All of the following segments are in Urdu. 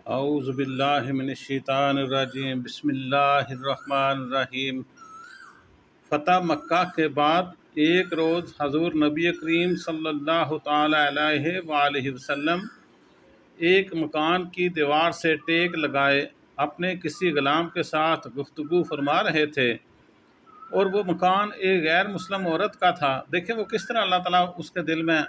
اعوذ باللہ من الشیطان الرجیم، بسم اللہ الرحمن الرحیم۔ فتح مکہ کے بعد ایک روز حضور نبی کریم صلی اللہ تعالی علیہ وآلہ وسلم ایک مکان کی دیوار سے ٹیک لگائے اپنے کسی غلام کے ساتھ گفتگو فرما رہے تھے، اور وہ مکان ایک غیر مسلم عورت کا تھا۔ دیکھیں وہ کس طرح اللہ تعالیٰ اس کے دل میں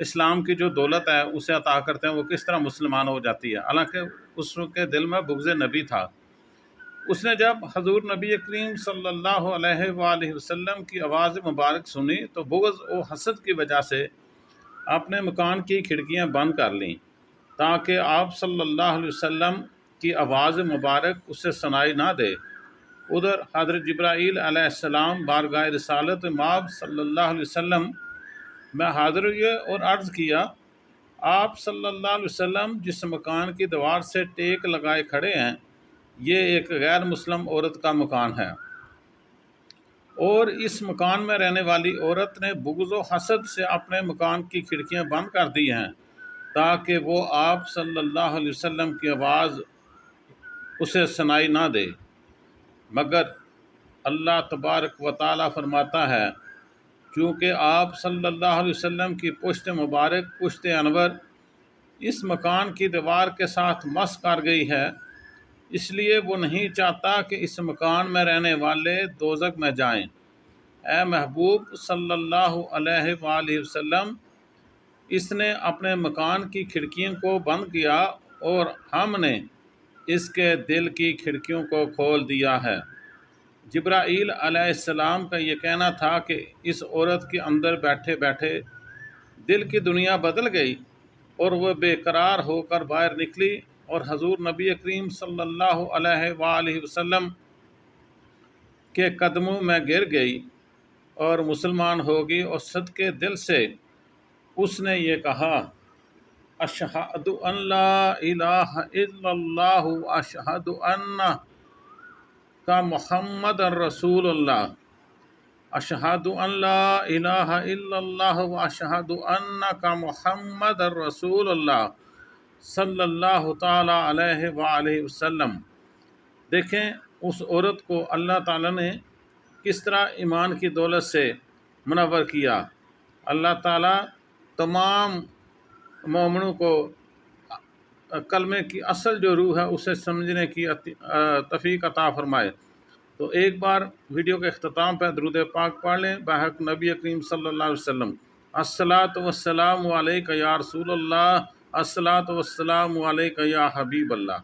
اسلام کی جو دولت ہے اسے عطا کرتے ہیں، وہ کس طرح مسلمان ہو جاتی ہے، حالانکہ اس کے دل میں بغض نبی تھا۔ اس نے جب حضور نبی کریم صلی اللہ علیہ وآلہ وسلم کی آواز مبارک سنی تو بغض و حسد کی وجہ سے اپنے مکان کی کھڑکیاں بند کر لیں تاکہ آپ صلی اللہ علیہ وسلم کی آواز مبارک اسے سنائی نہ دے۔ ادھر حضرت جبرائیل علیہ السلام بارگاہ رسالت مآب صلی اللہ علیہ وسلم میں حاضر ہوئے اور عرض کیا، آپ صلی اللہ علیہ وسلم جس مکان کی دیوار سے ٹیک لگائے کھڑے ہیں یہ ایک غیر مسلم عورت کا مکان ہے، اور اس مکان میں رہنے والی عورت نے بغض و حسد سے اپنے مکان کی کھڑکیاں بند کر دی ہیں تاکہ وہ آپ صلی اللہ علیہ وسلم کی آواز اسے سنائی نہ دے، مگر اللہ تبارک و تعالیٰ فرماتا ہے چونکہ آپ صلی اللہ علیہ وسلم کی پشت مبارک پشت انور اس مکان کی دیوار کے ساتھ مس کر گئی ہے، اس لیے وہ نہیں چاہتا کہ اس مکان میں رہنے والے دوزخ میں جائیں۔ اے محبوب صلی اللہ علیہ وآلہ وسلم، اس نے اپنے مکان کی کھڑکیوں کو بند کیا اور ہم نے اس کے دل کی کھڑکیوں کو کھول دیا ہے۔ جبرائیل علیہ السلام کا یہ کہنا تھا کہ اس عورت کے اندر بیٹھے بیٹھے دل کی دنیا بدل گئی اور وہ بے قرار ہو کر باہر نکلی اور حضور نبی کریم صلی اللہ علیہ وآلہ وسلم کے قدموں میں گر گئی اور مسلمان ہوگی، اور صدقے دل سے اس نے یہ کہا، اشہد ان لا الہ الا اللہ اشہد ان کا محمد رسول اللہ، اشہد ان لا الہ الا اللہ اشہد ان کا محمد رسول اللہ صلی اللہ تعالی علیہ وآلہ وسلم۔ دیکھیں اس عورت کو اللہ تعالیٰ نے کس طرح ایمان کی دولت سے منور کیا۔ اللہ تعالیٰ تمام مومنوں کو کلمے کی اصل جو روح ہے اسے سمجھنے کی توفیق عطا فرمائے۔ تو ایک بار ویڈیو کے اختتام پہ درود پاک پڑھ لیں بحق نبی کریم صلی اللہ علیہ وسلم۔ الصلاۃ والسلام علیک یا رسول اللہ، الصلاۃ والسلام علیک یا حبیب اللہ۔